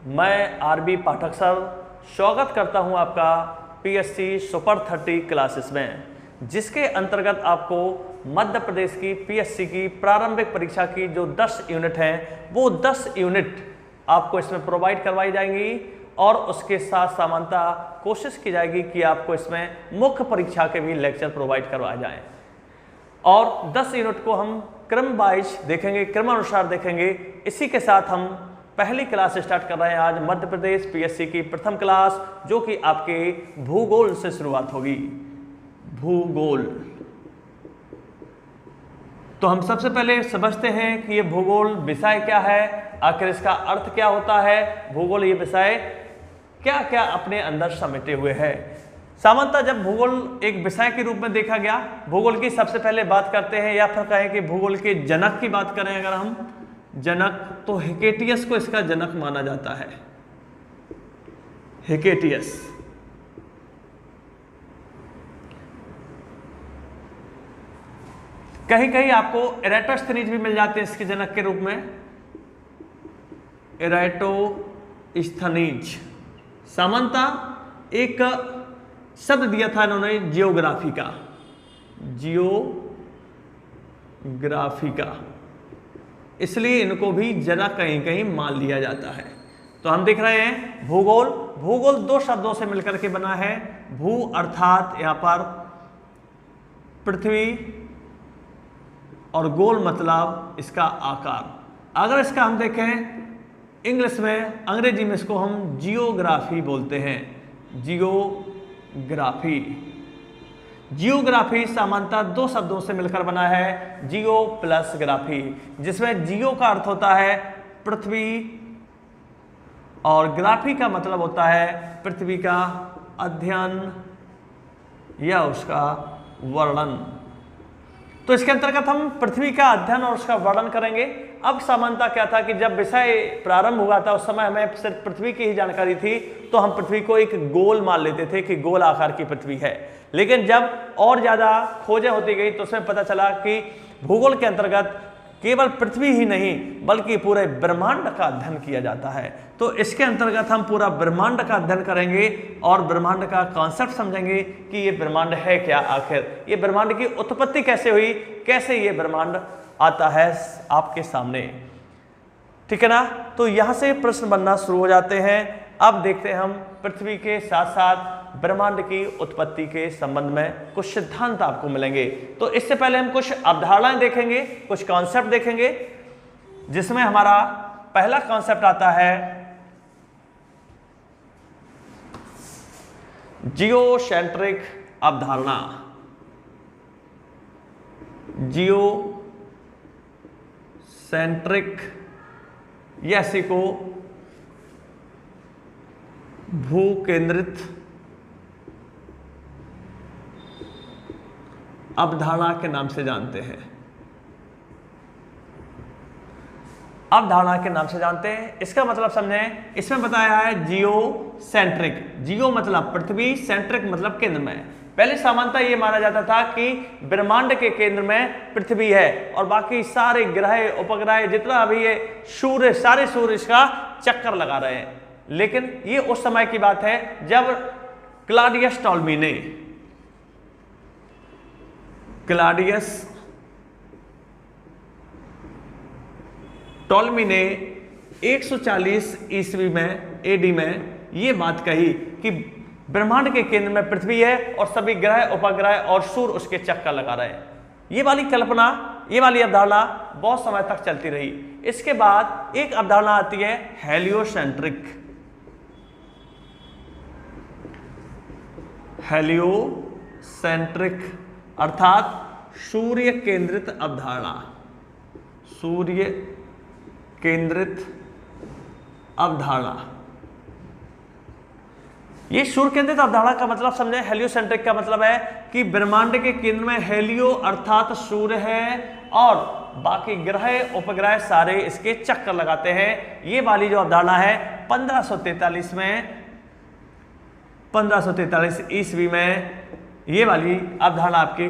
मैं आरबी पाठक सर स्वागत करता हूं आपका पीएससी सुपर 30 क्लासेस में, जिसके अंतर्गत आपको मध्य प्रदेश की पीएससी की प्रारंभिक परीक्षा की जो 10 यूनिट हैं वो 10 यूनिट आपको इसमें प्रोवाइड करवाई जाएंगी और उसके साथ समानता कोशिश की जाएगी कि आपको इसमें मुख्य परीक्षा के भी लेक्चर प्रोवाइड करवाए जाएं। और 10 यूनिट को हम क्रम वाइज देखेंगे, क्रमानुसार देखेंगे। इसी के साथ हम पहली क्लास स्टार्ट कर रहे हैं आज मध्य प्रदेश पीएससी की प्रथम क्लास, जो कि आपके भूगोल से शुरुआत होगी। भूगोल तो हम सबसे पहले समझते हैं कि ये भूगोल विषय क्या है, आखिर इसका अर्थ क्या होता है, भूगोल ये विषय क्या क्या अपने अंदर समेटे हुए है। सामान्यतः जब भूगोल एक विषय के रूप में देखा गया, भूगोल की सबसे पहले बात करते हैं या फिर कहें कि भूगोल के जनक की बात करें अगर हम जनक, तो हिकेटियस को इसका जनक माना जाता है। हिकेटियस कहीं कहीं आपको एराटोस्थेनीज भी मिल जाते हैं इसके जनक के रूप में। एराटोस्थेनीज सामान्यतः एक शब्द दिया था इन्होंने जियोग्राफी का, जियोग्राफी का, इसलिए इनको भी जरा कहीं कहीं मान लिया जाता है। तो हम देख रहे हैं भूगोल, भूगोल दो शब्दों से मिलकर के बना है। भू अर्थात यहां पर पृथ्वी और गोल मतलब इसका आकार। अगर इसका हम देखें इंग्लिश में, अंग्रेजी में इसको हम जियोग्राफी बोलते हैं। जियोग्राफी, जियोग्राफी सामान्यतः दो शब्दों से मिलकर बना है, जियो प्लस ग्राफी, जिसमें जियो का अर्थ होता है पृथ्वी और ग्राफी का मतलब होता है पृथ्वी का अध्ययन या उसका वर्णन। तो इसके अंतर्गत हम पृथ्वी का अध्ययन और उसका वर्णन करेंगे। अब समानता क्या था कि जब विषय प्रारंभ हुआ था उस समय हमें सिर्फ पृथ्वी की ही जानकारी थी, तो हम पृथ्वी को एक गोल मान लेते थे कि गोल आकार की पृथ्वी है। लेकिन जब और ज्यादा खोजें होती गई तो उसमें पता चला कि भूगोल के अंतर्गत केवल पृथ्वी ही नहीं बल्कि पूरे ब्रह्मांड का अध्ययन किया जाता है। तो इसके अंतर्गत हम पूरा ब्रह्मांड का अध्ययन करेंगे और ब्रह्मांड का कॉन्सेप्ट समझेंगे कि ये ब्रह्मांड है क्या, आखिर ये ब्रह्मांड की उत्पत्ति कैसे हुई, कैसे ये ब्रह्मांड आता है आपके सामने। ठीक है ना। तो यहां से प्रश्न बनना शुरू हो जाते हैं। अब देखते हैं हम पृथ्वी के साथ साथ ब्रह्मांड की उत्पत्ति के संबंध में कुछ सिद्धांत आपको मिलेंगे। तो इससे पहले हम कुछ अवधारणाएं देखेंगे, कुछ कॉन्सेप्ट देखेंगे, जिसमें हमारा पहला कॉन्सेप्ट आता है जियोसेंट्रिक अवधारणा। जियोसेंट्रिक या इसी को भू केंद्रित अवधारणा के नाम से जानते हैं। अवधारणा के नाम से जानते हैं, इसका मतलब समझें। इसमें बताया है जियोसेंट्रिक, जियो मतलब पृथ्वी, सेंट्रिक मतलब केंद्र में। पहले सामान्यतः ये माना जाता था कि ब्रह्मांड के केंद्र में पृथ्वी है और बाकी सारे ग्रह उपग्रह जितना भी ये सूर्य, सारे सूर्य इसका चक्कर लगा रहे हैं। लेकिन ये उस समय की बात है जब क्लॉडियस टॉलमी ने 140 ईस्वी में एडी में ये बात कही कि ब्रह्मांड के केंद्र में पृथ्वी है और सभी ग्रह उपग्रह और सूर्य उसके चक्कर लगा रहे हैं। ये वाली कल्पना, ये वाली अवधारणा बहुत समय तक चलती रही। इसके बाद एक अवधारणा आती है हेलियोसेंट्रिक। हेलियोसेंट्रिक अर्थात सूर्य केंद्रित अवधारणा। सूर्य केंद्रित अवधारणा, ये सूर्य केंद्रित अवधारणा का मतलब समझे। हेलियोसेंट्रिक का मतलब है कि ब्रह्मांड के केंद्र में हेलियो अर्थात सूर्य है और बाकी ग्रह उपग्रह सारे इसके चक्कर लगाते हैं। ये वाली जो अवधारणा है 1543 ईस्वी में ये वाली अवधारणा आपके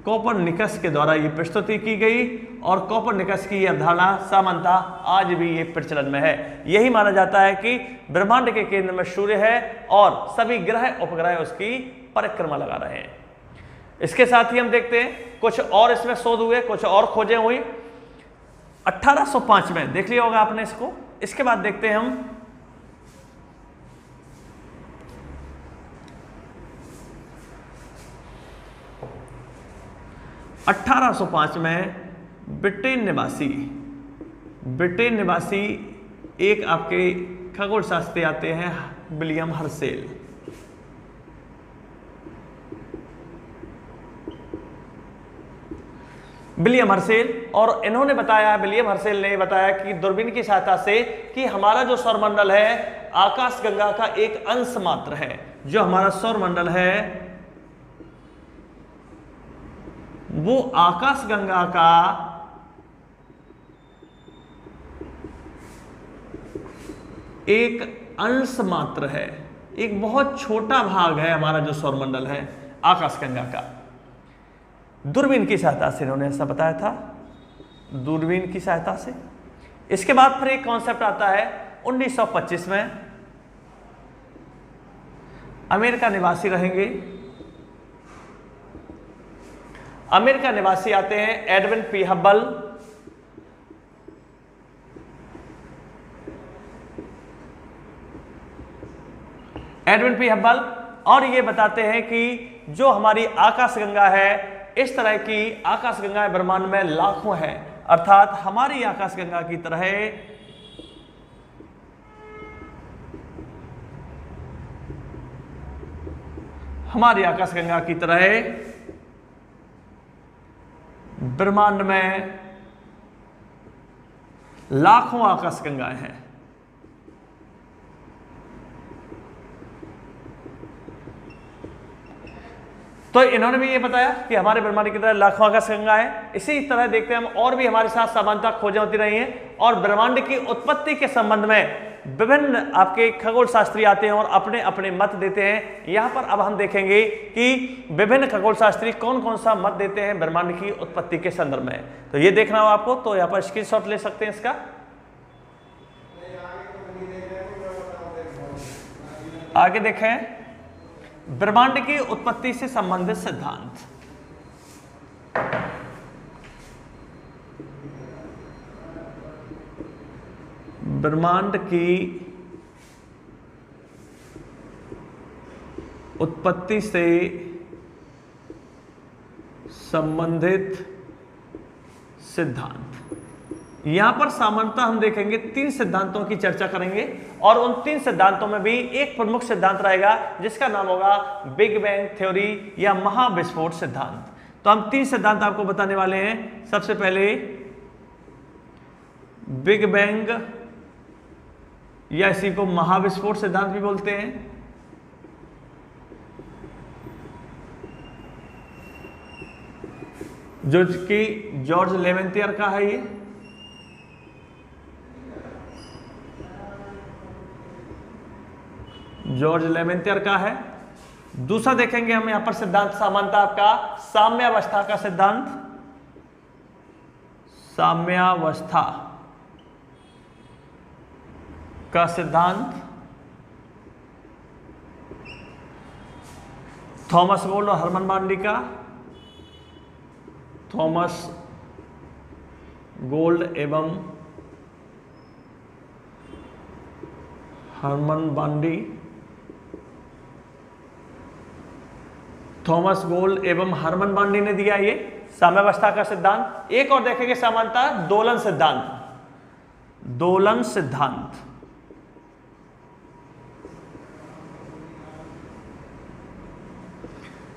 कोपरनिकस के द्वारा ये प्रस्तुति की गई और कोपरनिकस की अवधारणा सामान्यतः आज भी ये प्रचलन में है। यही माना जाता है कि ब्रह्मांड के केंद्र में सूर्य है और सभी ग्रह उपग्रह उसकी परिक्रमा लगा रहे हैं। इसके साथ ही हम देखते हैं कुछ और इसमें शोध हुए, कुछ और खोजें हुई 1805 में, देख लिया होगा आपने इसको। इसके बाद देखते हैं हम 1805 में ब्रिटेन निवासी एक आपके खगोल शास्त्री आते हैं विलियम हर्शेल। और इन्होंने बताया, विलियम हर्शेल ने बताया कि दूरबीन की सहायता से कि हमारा जो सौरमंडल है आकाशगंगा का एक अंश मात्र है। जो हमारा सौरमंडल है वो आकाशगंगा का एक अंश मात्र है, एक बहुत छोटा भाग है हमारा जो सौरमंडल है आकाशगंगा का। दूरबीन की सहायता से इन्होंने ऐसा बताया था, दूरबीन की सहायता से। इसके बाद फिर एक कॉन्सेप्ट आता है 1925 में, अमेरिका निवासी रहेंगे, अमेरिका निवासी आते हैं एडविन पी हब्बल। और ये बताते हैं कि जो हमारी आकाशगंगा है, इस तरह की आकाशगंगाएं ब्रह्मांड में लाखों हैं, अर्थात हमारी आकाशगंगा की तरह ब्रह्मांड में लाखों आकाशगंगाएं हैं। तो इन्होंने भी ये बताया कि हमारे ब्रह्मांड की तरह लाखों आकाशगंगाएं हैं। इसी तरह देखते हैं हम और भी हमारे साथ समानता खोजें होती रही हैं और ब्रह्मांड की उत्पत्ति के संबंध में विभिन्न आपके खगोल शास्त्री आते हैं और अपने अपने मत देते हैं। यहां पर अब हम देखेंगे कि विभिन्न खगोल शास्त्री कौन कौन सा मत देते हैं ब्रह्मांड की उत्पत्ति के संदर्भ में। तो ये देखना हो आपको, तो यहां पर स्क्रीनशॉट ले सकते हैं इसका। आगे देखें ब्रह्मांड की उत्पत्ति से संबंधित सिद्धांत। ब्रह्मांड की उत्पत्ति से संबंधित सिद्धांत। यहां पर सामान्यतः हम देखेंगे 3 सिद्धांतों की चर्चा करेंगे और उन 3 सिद्धांतों में भी एक प्रमुख सिद्धांत रहेगा जिसका नाम होगा बिग बैंग थ्योरी या महाविस्फोट सिद्धांत। तो हम 3 सिद्धांत आपको बताने वाले हैं। सबसे पहले बिग बैंग या इसी को महाविस्फोट सिद्धांत भी बोलते हैं। जो कि जॉर्ज लेवेंथियर का है, ये जॉर्ज लेवेंथियर का है। दूसरा देखेंगे हम यहां पर सिद्धांत सामान्यता आपका साम्यावस्था का सिद्धांत, साम्यावस्था का सिद्धांत थॉमस गोल्ड और हरमन बांडी का, थॉमस गोल्ड एवं हरमन बांडी, थॉमस गोल्ड एवं हरमन बांडी ने दिया ये साम्यावस्था का सिद्धांत। एक और देखेंगे समानता दोलन सिद्धांत, दोलन सिद्धांत।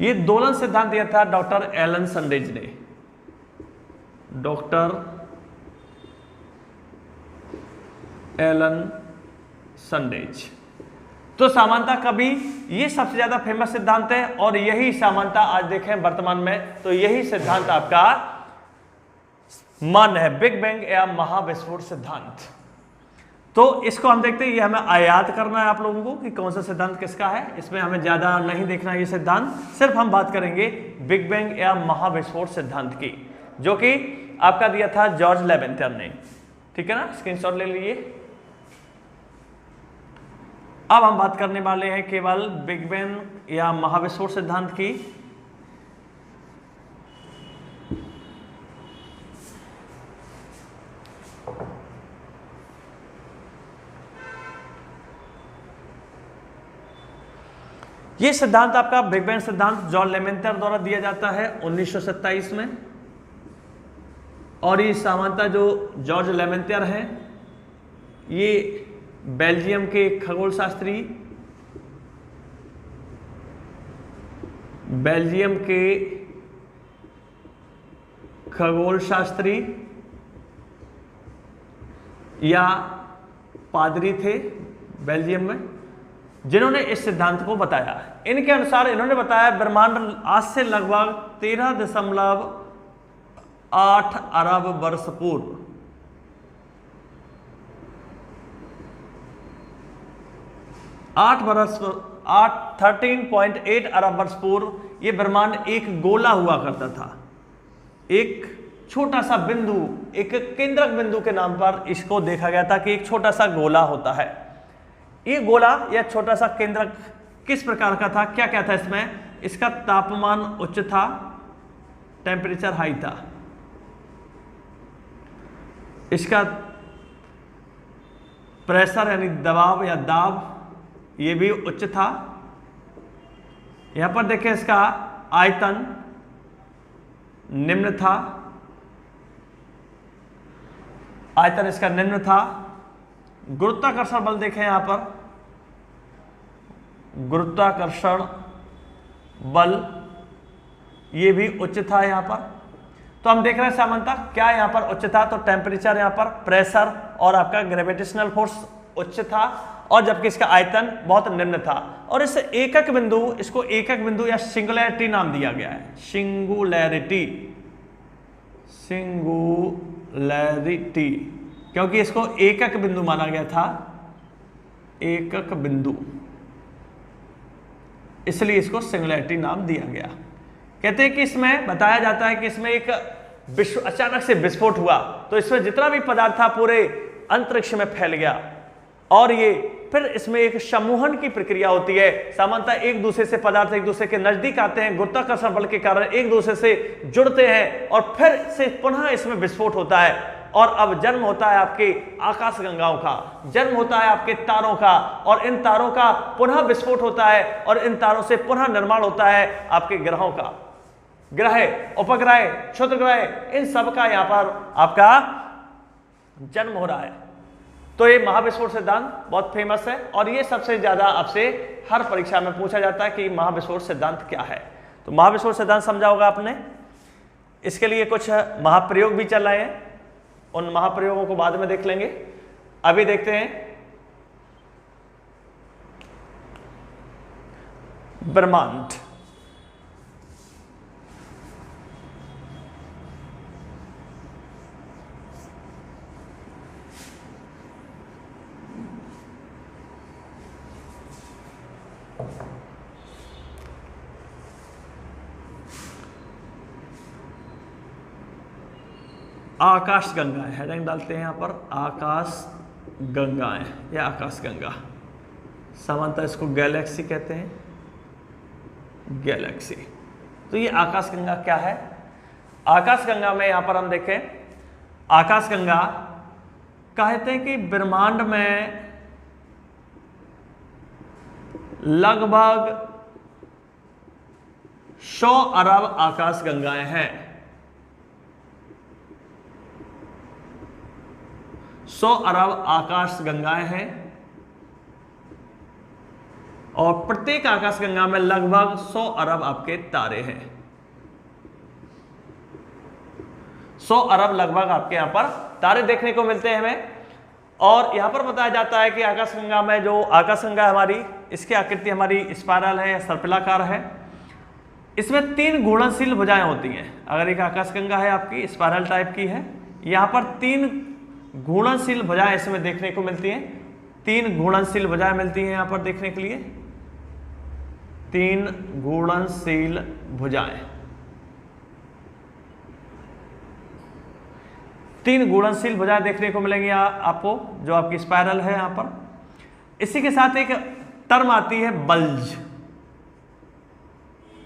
ये दोलन सिद्धांत दिया था डॉक्टर एलन सैंडविच ने, डॉक्टर एलन सैंडविच। तो समानता का भी ये सबसे ज्यादा फेमस सिद्धांत है और यही समानता आज देखें वर्तमान में तो यही सिद्धांत आपका मान्य है, बिग बैंग या महाविस्फोट सिद्धांत। तो इसको हम देखते हैं, ये हमें आयात करना है आप लोगों को कि कौन सा सिद्धांत किसका है। इसमें हमें ज्यादा नहीं देखना ये सिद्धांत, सिर्फ हम बात करेंगे बिग बैंग या महाविस्फोट सिद्धांत की, जो कि आपका दिया था जॉर्ज लेवेंटर ने। ठीक है ना, स्क्रीनशॉट ले लीजिए। अब हम बात करने वाले हैं केवल बिग बैंग या महाविस्फोट सिद्धांत की। ये सिद्धांत आपका बिग बैंग सिद्धांत जॉन लेवेंटर द्वारा दिया जाता है 1927 में। और ये सामान्यतः जो जॉर्ज लेवेंटर हैं ये बेल्जियम के खगोल शास्त्री, बेल्जियम के खगोल शास्त्री या पादरी थे बेल्जियम में, जिन्होंने इस सिद्धांत को बताया। इनके अनुसार इन्होंने बताया ब्रह्मांड आज से लगभग 13.8 अरब वर्ष पूर्व 13.8 अरब वर्ष पूर्व ये ब्रह्मांड एक गोला हुआ करता था। एक छोटा सा बिंदु, एक केंद्रक बिंदु के नाम पर इसको देखा गया था कि एक छोटा सा गोला होता है। ये गोला या छोटा सा केंद्रक किस प्रकार का था, क्या क्या था इसमें? इसका तापमान उच्च था, टेम्परेचर हाई था, इसका प्रेशर यानी दबाव या दाब ये भी उच्च था। यहां पर देखें इसका आयतन निम्न था, आयतन इसका निम्न था। गुरुत्वाकर्षण बल देखें यहां पर, गुरुत्वाकर्षण बल ये भी उच्च था यहां पर। तो हम देख रहे हैं सामान्यतः क्या यहां पर उच्च था, तो टेम्परेचर यहां पर, प्रेशर और आपका ग्रेविटेशनल फोर्स उच्च था, और जबकि इसका आयतन बहुत निम्न था। और इस एकक बिंदु, इसको एकक बिंदु या सिंगुलैरिटी नाम दिया गया है, सिंगुलैरिटी, सिंगुलैरिटी, क्योंकि इसको एकक बिंदु माना गया था, एकक बिंदु, इसलिए इसको सिंगुलैरिटी नाम दिया गया। कहते हैं कि इसमें बताया जाता है कि इसमें एक अचानक से विस्फोट हुआ, तो इसमें जितना भी पदार्थ था पूरे अंतरिक्ष में फैल गया, और ये फिर इसमें एक समूहन की प्रक्रिया होती है। सामान्यतः एक दूसरे से पदार्थ एक दूसरे के नजदीक आते हैं, गुरुत्वाकर्षण बल के कारण एक दूसरे से जुड़ते हैं, और फिर से पुनः इसमें विस्फोट होता है, और अब जन्म होता है आपके आकाशगंगाओं का, जन्म होता है आपके तारों का, और इन तारों का पुनः विस्फोट होता है, और इन तारों से पुनः निर्माण होता है आपके ग्रहों का, ग्रह, उपग्रह, क्षुद्रग्रह, इन सब का यहां पर आपका जन्म हो रहा है। तो ये महाविस्फोट सिद्धांत बहुत फेमस है, और ये सबसे ज्यादा आपसे हर परीक्षा में पूछा जाता है कि महाविस्फोट सिद्धांत क्या है। तो महाविस्फोट सिद्धांत समझा होगा आपने। इसके लिए कुछ महाप्रयोग भी चल रहे हैं, उन महाप्रयोगों को बाद में देख लेंगे। अभी देखते हैं ब्रह्मांड। आकाश गंगाएं, हेडिंग डालते हैं यहां पर, आकाश गंगाएं या आकाश गंगा, सामान्यतः इसको गैलेक्सी कहते हैं, गैलेक्सी। तो ये आकाश गंगा क्या है? आकाश गंगा में यहां पर हम देखें, आकाश गंगा कहते हैं कि ब्रह्मांड में लगभग 100 अरब आकाश गंगाएं हैं। 100 अरब आकाश गंगाएं हैं, और प्रत्येक आकाश गंगा में लगभग 100 अरब आपके तारे हैं। 100 अरब लगभग आपके यहां पर तारे देखने को मिलते हैं हमें। और यहां पर बताया जाता है कि आकाशगंगा में, जो आकाशगंगा हमारी, इसकी आकृति हमारी स्पाइरल है या सर्पिलाकार है। इसमें 3 घूर्णनशील भुजाएं होती हैं। अगर एक आकाशगंगा है आपकी स्पाइरल टाइप की है, यहां पर 3 घूर्णनशील भुजाएं इसमें देखने को मिलती हैं। 3 घूर्णनशील भुजाएं मिलती हैं यहां पर देखने के लिए, 3 घूर्णनशील भुजाएं। 3 गुणनशील भुजाएं देखने को मिलेंगी आपको, जो आपकी स्पाइरल है यहां पर। इसी के साथ एक टर्म आती है बल्ज।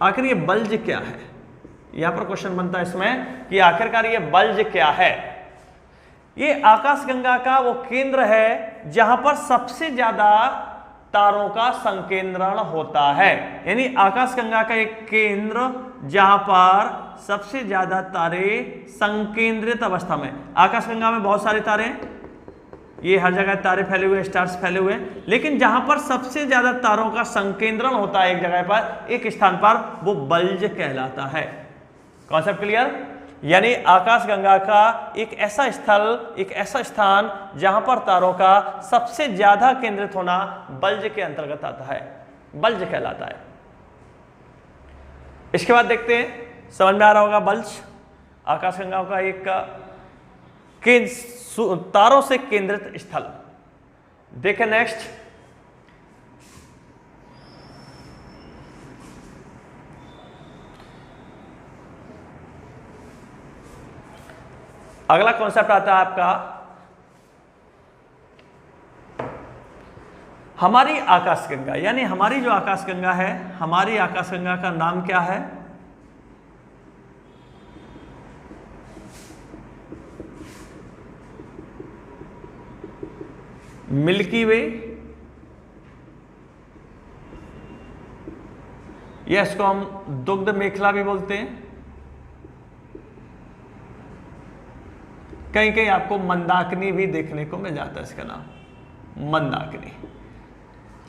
आखिर ये बल्ज क्या है, यहां पर क्वेश्चन बनता है इसमें कि आखिरकार ये बल्ज क्या है। ये आकाशगंगा का वो केंद्र है जहां पर सबसे ज्यादा तारों का संकेंद्रण होता है, यानी आकाशगंगा का एक केंद्र जहां पर सबसे ज्यादा तारे संकेंद्रित अवस्था में। आकाशगंगा में बहुत सारे तारे हैं, ये हर जगह तारे फैले हुए, स्टार्स फैले हुए हैं, लेकिन जहां पर सबसे ज्यादा तारों का संकेंद्रण होता है एक जगह पर, एक स्थान पर, वो बल्ज कहलाता है। Concept clear? यानी आकाशगंगा का एक ऐसा स्थल, एक ऐसा स्थान जहां पर तारों का सबसे ज्यादा केंद्रित होना बल्ज के अंतर्गत आता है, बल्ज कहलाता है। इसके बाद देखते हैं, समझ में आ रहा होगा बल्ज आकाशगंगा का एक तारों से केंद्रित स्थल। देखें नेक्स्ट, अगला कॉन्सेप्ट आता है आपका हमारी आकाशगंगा, यानी हमारी जो आकाशगंगा है, हमारी आकाशगंगा का नाम क्या है? मिल्की वे, या इसको हम दुग्ध मेखला भी बोलते हैं। कहीं कहीं आपको मंदाकिनी भी देखने को मिल जाता है, इसका नाम मंदाकिनी।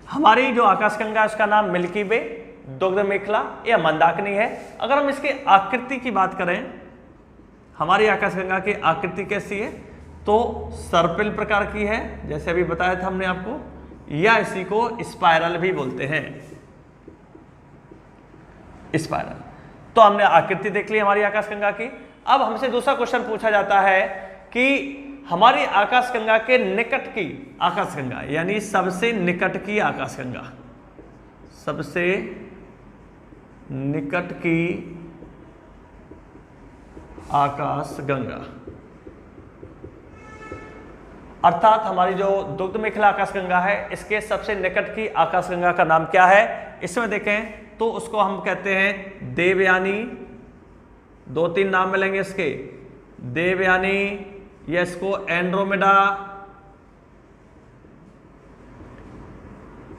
हमारी जो आकाशगंगा है उसका नाम मिल्की वे, दुग्ध मेखला या मंदाकिनी है। अगर हम इसके आकृति की बात करें, हमारी आकाशगंगा की आकृति कैसी है, तो सर्पिल प्रकार की है, जैसे अभी बताया था हमने आपको, या इसी को स्पाइरल भी बोलते हैं, स्पाइरल। तो हमने आकृति देख ली हमारी आकाशगंगा की। अब हमसे दूसरा क्वेश्चन पूछा जाता है कि हमारी आकाशगंगा के निकट की आकाशगंगा, यानी सबसे निकट की आकाशगंगा, सबसे निकट की आकाशगंगा, अर्थात हमारी जो दुग्ध मेखला आकाशगंगा है, इसके सबसे निकट की आकाशगंगा का नाम क्या है? इसमें देखें तो उसको हम कहते हैं देवयानी। 2-3 नाम मिलेंगे इसके, देवयानी, या इसको एंड्रोमेडा,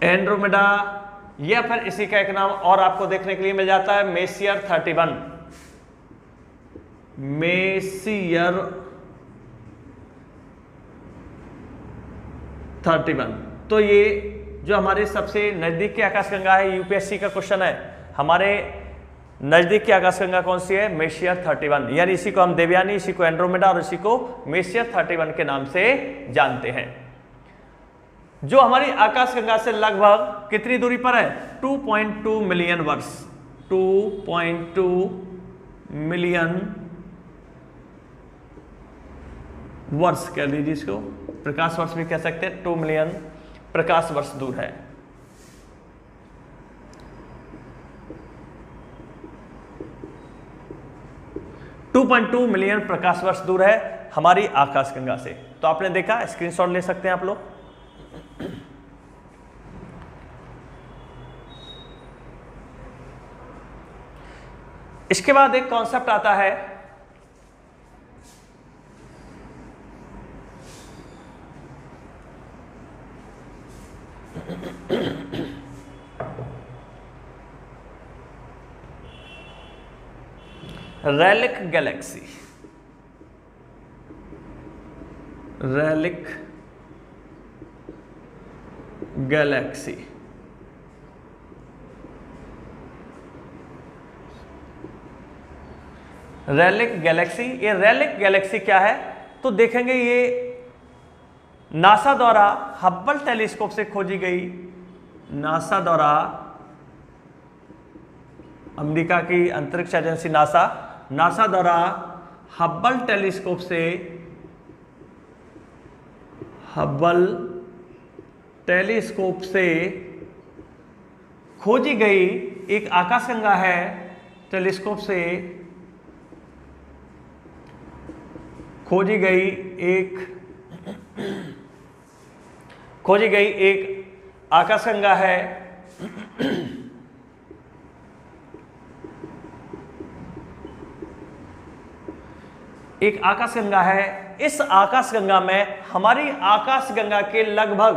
एंड्रोमेडा, या फिर इसी का एक नाम और आपको देखने के लिए मिल जाता है मेसियर 31, मेसियर 31। तो ये जो हमारे सबसे नजदीक की आकाशगंगा है, यूपीएससी का क्वेश्चन है, हमारे नजदीक की आकाशगंगा कौन सी है? मेसियर 31, यानी इसी को हम देवयानी, इसी को एंड्रोमेडा और इसी को मेसियर 31 के नाम से जानते हैं। जो हमारी आकाशगंगा से लगभग कितनी दूरी पर है? 2.2 मिलियन वर्ष, 2.2 मिलियन वर्ष कह लीजिए, इसको प्रकाश वर्ष भी कह सकते हैं, 2 मिलियन प्रकाश वर्ष दूर है। $2.2 मिलियन प्रकाश वर्ष दूर है हमारी आकाशगंगा से। तो आपने देखा, स्क्रीनशॉट ले सकते हैं आप लोग। इसके बाद एक कॉन्सेप्ट आता है relic Galaxy. Relic Galaxy, relic Galaxy, ये रेलिक गैलेक्सी क्या है? तो देखेंगे ये नासा द्वारा हब्बल टेलीस्कोप से खोजी गई, नासा द्वारा, अमेरिका की अंतरिक्ष एजेंसी नासा द्वारा हब्बल टेलीस्कोप से, हब्बल टेलीस्कोप से खोजी गई एक आकाशगंगा है, टेलीस्कोप से खोजी गई एक आकाशगंगा है एक आकाशगंगा है। इस आकाशगंगा में हमारी आकाशगंगा के लगभग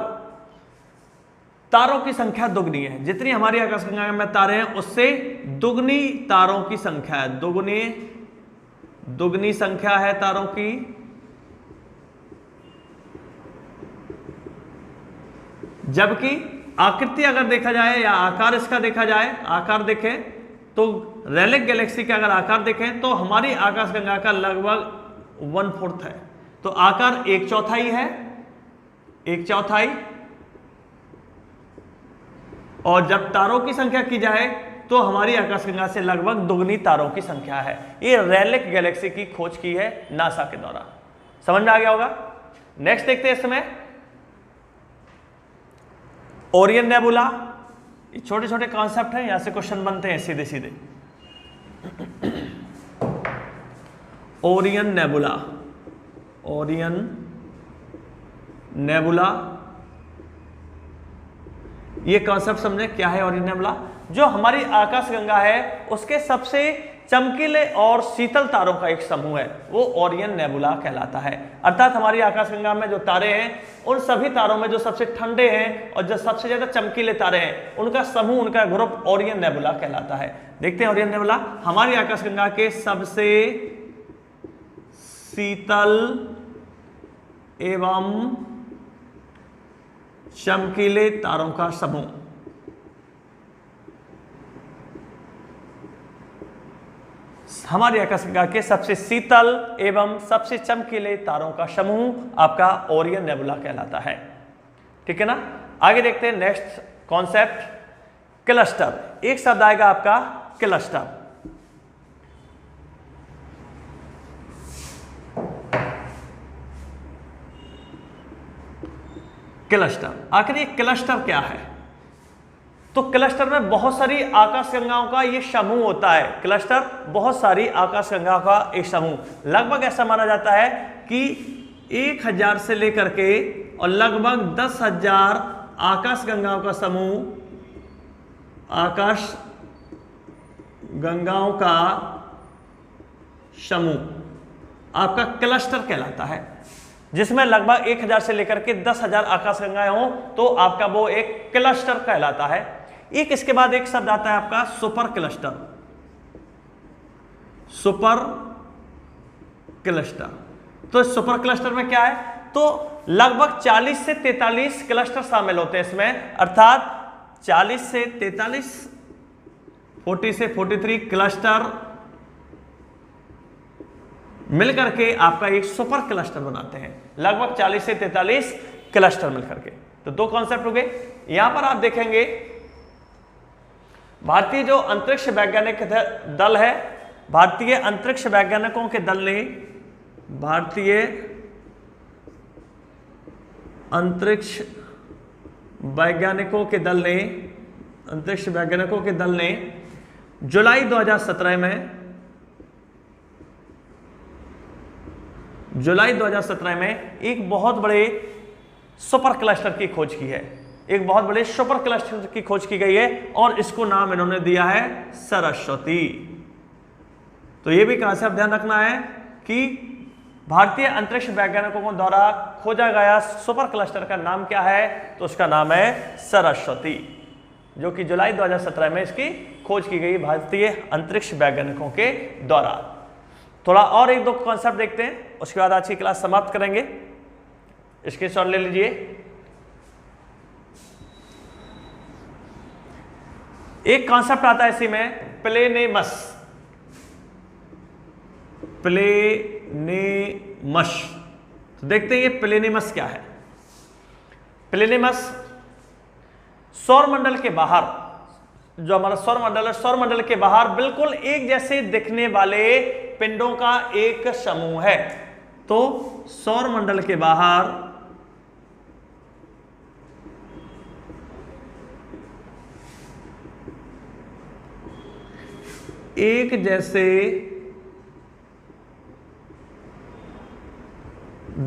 तारों की संख्या दुगनी है। जितनी हमारी आकाशगंगा में तारे हैं उससे दुगनी तारों की संख्या है, दुगनी संख्या है तारों की। जबकि आकृति अगर देखा जाए या आकार इसका देखा जाए, आकार देखें तो रेलिक गैलेक्सी का अगर आकार देखें तो हमारी आकाशगंगा का लगभग 1/4 है। तो आकार 1/4 है, 1/4। और जब तारों की संख्या की जाए तो हमारी आकाशगंगा से लगभग दुगनी तारों की संख्या है। ये रेलिक गैलेक्सी की खोज की है नासा के द्वारा। समझ में आ गया होगा। नेक्स्ट देखते हैं इसमें ओरियन नेबुला। ये छोटे छोटे कॉन्सेप्ट हैं, यहां से क्वेश्चन बनते हैं सीधे सीधे। ओरियन नेबुला, ओरियन नेबुला, ये कॉन्सेप्ट समझे क्या है ओरियन नेबुला। जो हमारी आकाशगंगा है उसके सबसे चमकीले और शीतल तारों का एक समूह है, वो ओरियन नेबुला कहलाता है। अर्थात हमारी आकाशगंगा में जो तारे हैं उन सभी तारों में जो सबसे ठंडे हैं और जो सबसे ज्यादा चमकीले तारे हैं उनका समूह, उनका ग्रुप ओरियन नेबुला कहलाता है। देखते हैं ओरियन नेबुला। हमारी आकाशगंगा के सबसे शीतल एवं चमकीले तारों का समूह, हमारी आकाशगंगा के सबसे शीतल एवं सबसे चमकीले तारों का समूह आपका ओरियन नेबुला कहलाता है। ठीक है ना। आगे देखते हैं नेक्स्ट कॉन्सेप्ट, क्लस्टर। एक शब्द आएगा आपका क्लस्टर। क्लस्टर, आखिर ये क्लस्टर क्या है? तो क्लस्टर में बहुत सारी आकाशगंगाओं का ये समूह होता है। क्लस्टर बहुत सारी आकाशगंगाओं का एक समूह, लगभग ऐसा माना जाता है कि 1000 से लेकर के और लगभग 10,000 आकाशगंगाओं का समूह, आकाश गंगाओं का समूह आपका क्लस्टर कहलाता है, जिसमें लगभग 1000 से लेकर के 10,000 आकाशगंगाएं हों तो आपका वो एक क्लस्टर कहलाता है। एक इसके बाद एक शब्द आता है आपका सुपर क्लस्टर। सुपर क्लस्टर, तो सुपर क्लस्टर में क्या है? तो लगभग 40 से 43 क्लस्टर शामिल होते हैं इसमें, अर्थात 40 से 43, 40 से 43 क्लस्टर मिलकर के आपका एक सुपर क्लस्टर बनाते हैं। लगभग 40 से 43 क्लस्टर मिलकर के। तो दो कॉन्सेप्ट हो गए। यहां पर आप देखेंगे भारतीय जो अंतरिक्ष वैज्ञानिक दल है, भारतीय अंतरिक्ष वैज्ञानिकों के दल ने, भारतीय अंतरिक्ष वैज्ञानिकों के दल ने, अंतरिक्ष वैज्ञानिकों के दल ने जुलाई 2017 में एक बहुत बड़े सुपर क्लस्टर की खोज की है। एक बहुत बड़े सुपर क्लस्टर की खोज की गई है और इसको नाम इन्होंने दिया है सरस्वती। तो ये भी कॉन्सेप्ट ध्यान रखना है कि भारतीय अंतरिक्ष वैज्ञानिकों द्वारा खोजा गया सुपर क्लस्टर का नाम क्या है? तो उसका नाम है सरस्वती, जो कि जुलाई 2017 में इसकी खोज की गई भारतीय अंतरिक्ष वैज्ञानिकों के द्वारा। थोड़ा और एक दो कॉन्सेप्ट देखते हैं, उसके बाद आज की क्लास समाप्त करेंगे। इसके शॉट ले लीजिए। एक कॉन्सेप्ट आता है इसी में प्लेनेमस। प्लेनेमस, तो देखते हैं ये प्लेनेमस क्या है। प्लेनेमस सौरमंडल के बाहर, जो हमारा सौरमंडल है, सौरमंडल के बाहर बिल्कुल एक जैसे दिखने वाले पिंडों का एक समूह है। तो सौरमंडल के बाहर एक जैसे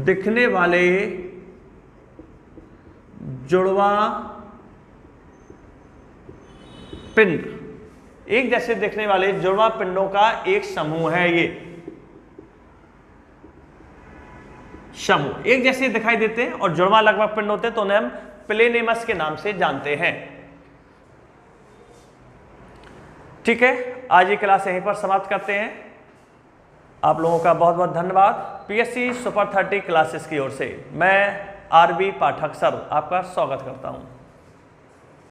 दिखने वाले जुड़वा पिंड, एक जैसे दिखने वाले जुड़वा पिंडों का एक समूह है। ये समूह एक जैसे दिखाई देते हैं और जुड़वा लगभग पिंड होते हैं, तो उन्हें हम प्लेनेमस के नाम से जानते हैं। ठीक है, आज ये क्लास यहीं पर समाप्त करते हैं। आप लोगों का बहुत बहुत धन्यवाद। पीएससी सुपर 30 क्लासेस की ओर से मैं आरबी पाठक सर आपका स्वागत करता हूं।